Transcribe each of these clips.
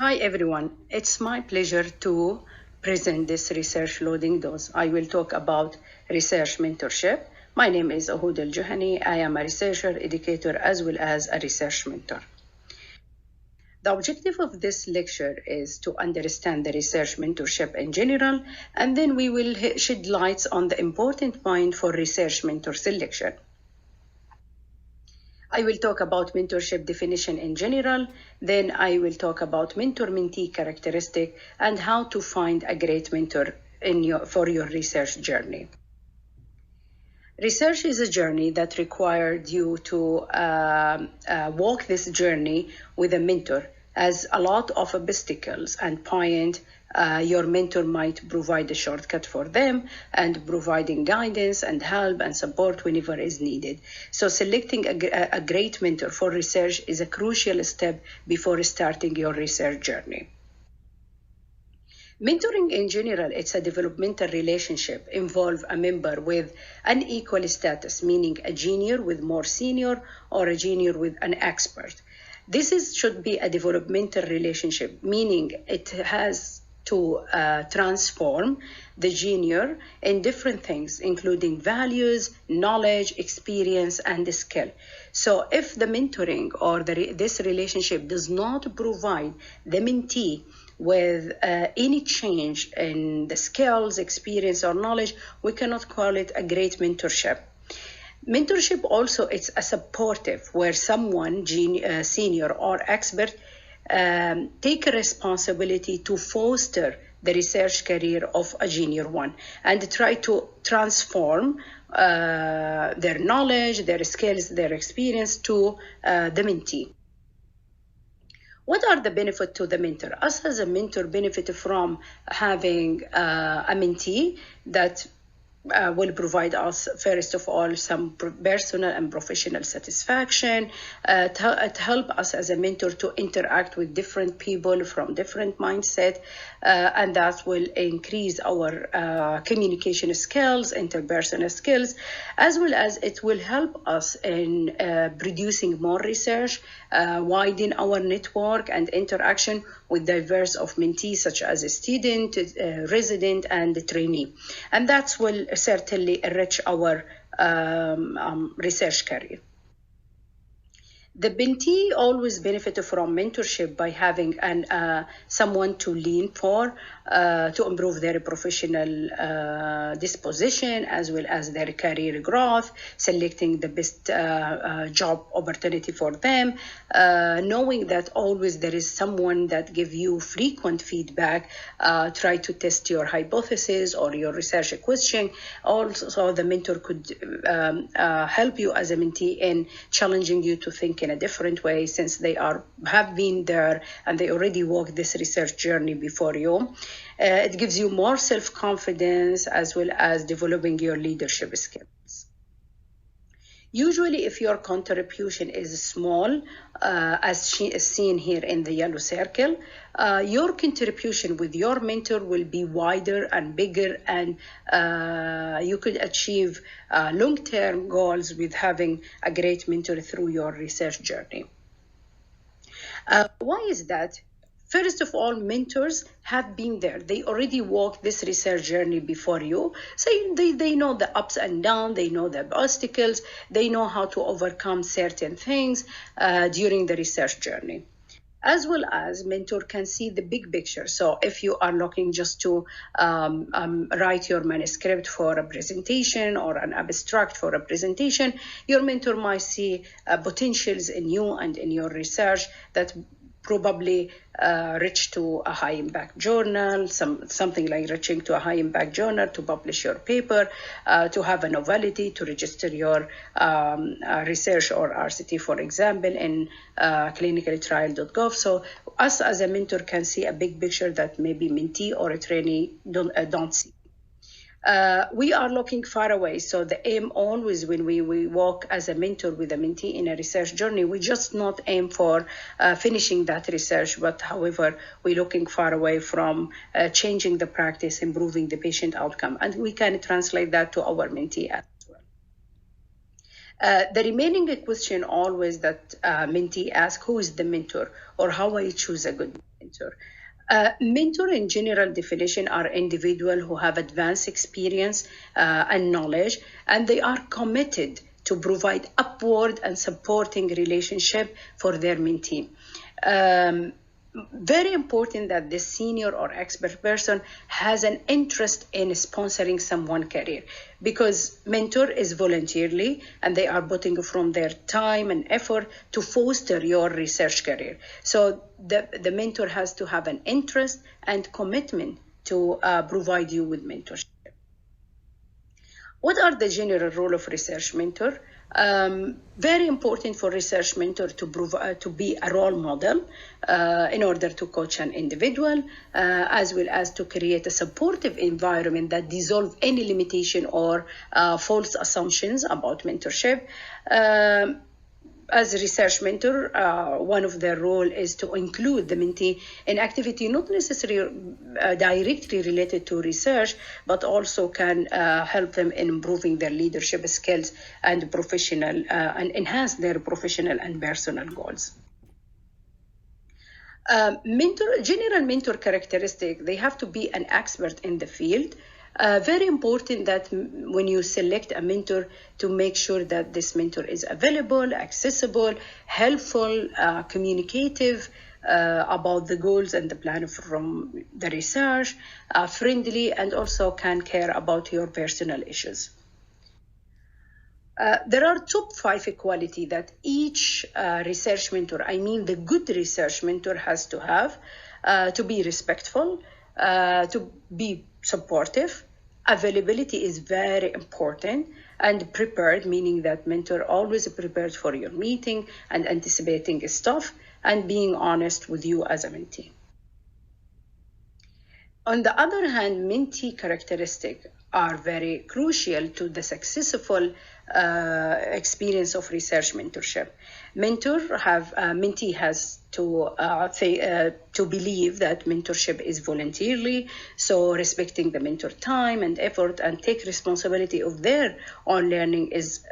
Hi everyone, it's my pleasure to present this research loading dose. I will talk about research mentorship. My name is Ohoud Aljuhani. I am a researcher, educator, as well as a research mentor. The objective of this lecture is to understand the research mentorship in general, and then we will shed lights on the important point for research mentor selection. I will talk about mentorship definition in general, then I will talk about mentor-mentee characteristic and how to find a great mentor for your research journey. Research is a journey that required you to walk this journey with a mentor, as a lot of obstacles and point your mentor might provide a shortcut for them and providing guidance and help and support whenever is needed. So selecting a great mentor for research is a crucial step before starting your research journey. Mentoring in general, it's a developmental relationship involve a member with an equal status, meaning a junior with more senior or a junior with an expert. This should be a developmental relationship, meaning it has to transform the junior in different things, including values, knowledge, experience, and skill. So if the mentoring or this relationship does not provide the mentee with any change in the skills, experience, or knowledge, we cannot call it a great mentorship. Mentorship also is a supportive where someone, senior or expert, take a responsibility to foster the research career of a junior one and try to transform their knowledge, their skills, their experience to the mentee. What are the benefits to the mentor? Us as a mentor benefit from having a mentee that will provide us, first of all, some personal and professional satisfaction. It helps us as a mentor to interact with different people from different mindset, and that will increase our communication skills, interpersonal skills, as well as it will help us in producing more research, widen our network and interaction with diverse of mentees such as a student, resident, and trainee. And that will certainly enrich our research career. The mentee always benefit from mentorship by having someone to lean for to improve their professional disposition as well as their career growth, selecting the best job opportunity for them, knowing that always there is someone that give you frequent feedback, try to test your hypothesis or your research question. Also, the mentor could help you as a mentee in challenging you to think in a different way, since they have been there and they already walked this research journey before you. It gives you more self-confidence as well as developing your leadership skills. Usually, if your contribution is small, as seen here in the yellow circle, your contribution with your mentor will be wider and bigger, and you could achieve long-term goals with having a great mentor through your research journey. Why is that? First of all, mentors have been there. They already walked this research journey before you. So they know the ups and downs, they know the obstacles, they know how to overcome certain things during the research journey. As well as mentor can see the big picture. So if you are looking just to write your manuscript for a presentation or an abstract for a presentation, your mentor might see potentials in you and in your research that probably reach to a high impact journal, something like reaching to a high impact journal to publish your paper, to have a novelty, to register your research or RCT, for example, in clinicaltrial.gov. So us as a mentor can see a big picture that maybe mentee or a trainee don't see. We are looking far away. So the aim always when we walk as a mentor with a mentee in a research journey, we just not aim for finishing that research, but however, we're looking far away from changing the practice, improving the patient outcome. And we can translate that to our mentee as well. The remaining question always that mentee asks, who is the mentor or how I choose a good mentor? mentor. Mentor in general definition are individuals who have advanced experience and knowledge, and they are committed to provide upward and supporting relationship for their mentee. Very important that the senior or expert person has an interest in sponsoring someone's career, because mentor is voluntarily and they are putting from their time and effort to foster your research career. So the mentor has to have an interest and commitment to provide you with mentorship. What are the general role of research mentor? Very important for research mentor to be a role model in order to coach an individual, as well as to create a supportive environment that dissolve any limitation or false assumptions about mentorship. As a research mentor, one of their role is to include the mentee in activity not necessarily directly related to research, but also can help them in improving their leadership skills and professional and enhance their professional and personal goals. General mentor characteristic, they have to be an expert in the field. Very important that when you select a mentor, to make sure that this mentor is available, accessible, helpful, communicative about the goals and the plan from the research, friendly, and also can care about your personal issues. There are top 5 quality that each research mentor, I mean the good research mentor, has to have: to be respectful, to be supportive. Availability is very important, and prepared, meaning that mentor always prepared for your meeting and anticipating stuff, and being honest with you as a mentee. On the other hand, mentee characteristics are very crucial to the successful experience of research mentorship. Mentee has to believe that mentorship is voluntarily, so respecting the mentor time and effort and take responsibility of their own learning is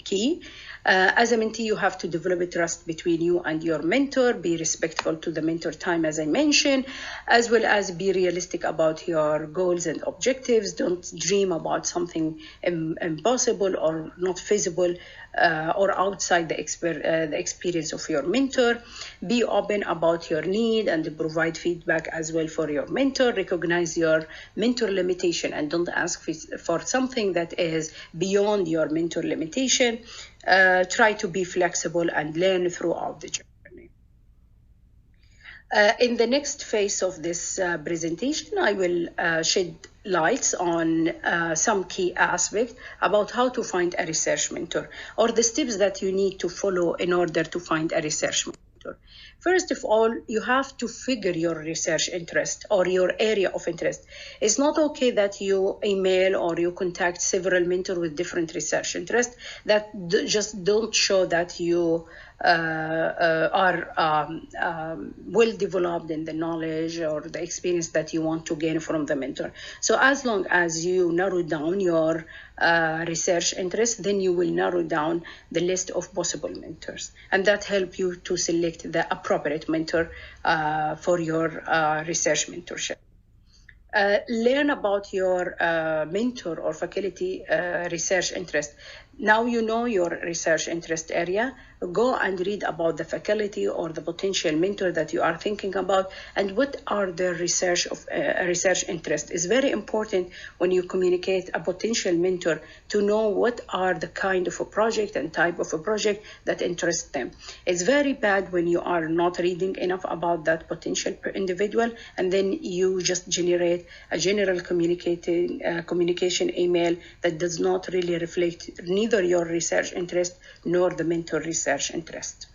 key. As a mentee, you have to develop a trust between you and your mentor, be respectful to the mentor time, as I mentioned, as well as be realistic about your goals and objectives. Don't dream about something impossible or not feasible or outside the experience of your mentor. Be open about your need and provide feedback as well for your mentor. Recognize your mentor limitation and don't ask for something that is beyond your mentor limitation. Try to be flexible and learn throughout the journey. In the next phase of this presentation, I will shed lights on some key aspects about how to find a research mentor, or the steps that you need to follow in order to find a research mentor. First of all, you have to figure your research interest or your area of interest. It's not okay that you email or you contact several mentors with different research interests that just don't show that you are well developed in the knowledge or the experience that you want to gain from the mentor. So as long as you narrow down your research interest, then you will narrow down the list of possible mentors, and that help you to select the appropriate mentor for your research mentorship. Learn about your mentor or faculty research interest. Now you know your research interest area. Go and read about the faculty or the potential mentor that you are thinking about, and what are the research interest. It's very important when you communicate a potential mentor to know what are the kind of a project and type of a project that interests them. It's very bad when you are not reading enough about that potential individual, and then you just generate a general communication email that does not really reflect neither your research interest nor the mentor research interest.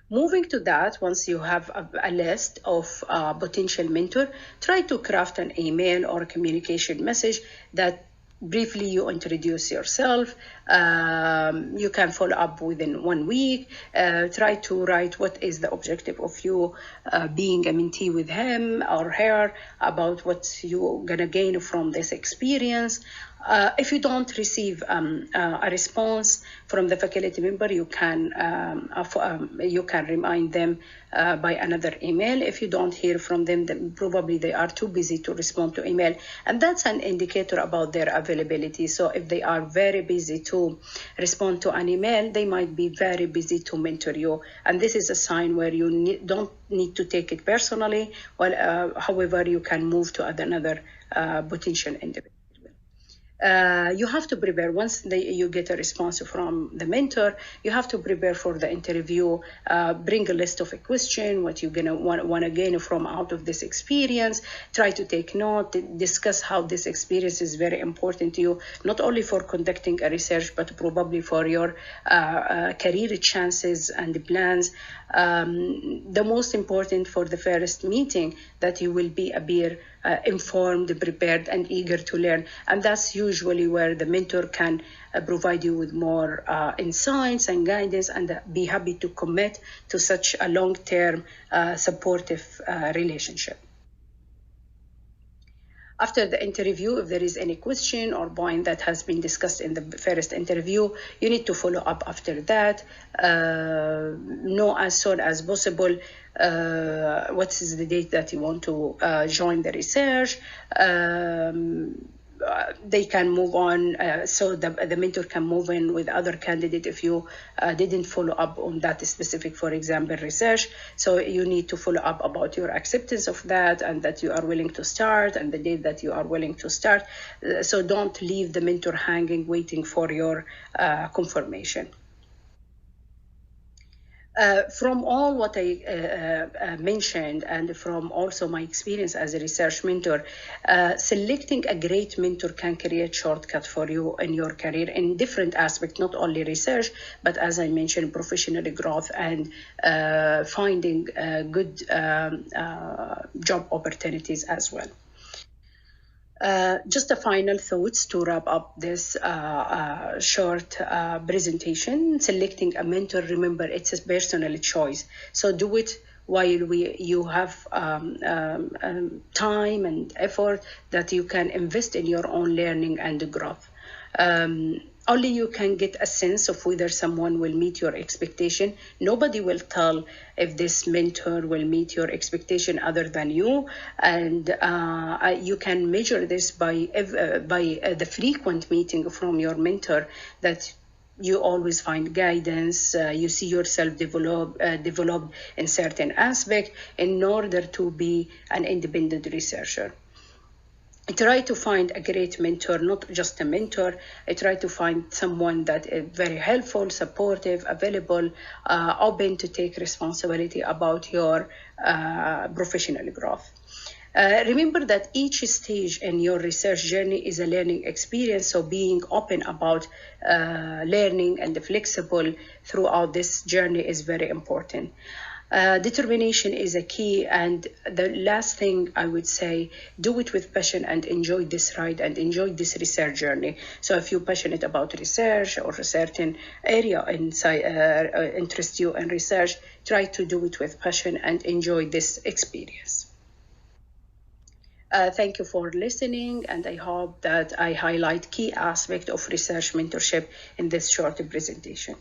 Moving to that, once you have a list of potential mentor, try to craft an email or a communication message that briefly you introduce yourself. You can follow up within 1 week. Try to write what is the objective of you being a mentee with him or her, about what you're gonna gain from this experience. If you don't receive a response from the faculty member, you can remind them by another email. If you don't hear from them, then probably they are too busy to respond to email, and that's an indicator about their availability. So if they are very busy to respond to an email, they might be very busy to mentor you, and this is a sign where you don't need to take it personally. Well, however, you can move to another potential individual. You have to prepare once you get a response from the mentor. You have to prepare for the interview. Bring a list of a question, what you're gonna want to gain from out of this experience. Try to take note. Discuss how this experience is very important to you, not only for conducting a research, but probably for your career chances and plans. The most important for the first meeting, that you will be appear informed, prepared, and eager to learn. And that's usually where the mentor can provide you with more insights and guidance, and be happy to commit to such a long-term supportive relationship. After the interview, if there is any question or point that has been discussed in the first interview, you need to follow up after that. Know as soon as possible what is the date that you want to join the research. They can move on, so the mentor can move in with other candidate if you didn't follow up on that specific, for example, research. So you need to follow up about your acceptance of that, and that you are willing to start, and the date that you are willing to start. So don't leave the mentor hanging, waiting for your confirmation. From all what I mentioned, and from also my experience as a research mentor, selecting a great mentor can create shortcut for you in your career in different aspects, not only research, but as I mentioned, professional growth and finding good job opportunities as well. Just a final thoughts to wrap up this short presentation. Selecting a mentor, remember, it's a personal choice. So do it while you have time and effort that you can invest in your own learning and growth. Only you can get a sense of whether someone will meet your expectation. Nobody will tell if this mentor will meet your expectation other than you, and you can measure this by the frequent meeting from your mentor, that you always find guidance, you see yourself develop in certain aspect in order to be an independent researcher. Try to find a great mentor, not just a mentor. I try to find someone that is very helpful, supportive, available, open to take responsibility about your professional growth. Remember that each stage in your research journey is a learning experience, so being open about learning and flexible throughout this journey is very important. Determination is a key, and the last thing I would say, do it with passion and enjoy this ride and enjoy this research journey. So if you're passionate about research or a certain area interests you in research, try to do it with passion and enjoy this experience. Thank you for listening, and I hope that I highlight key aspects of research mentorship in this short presentation.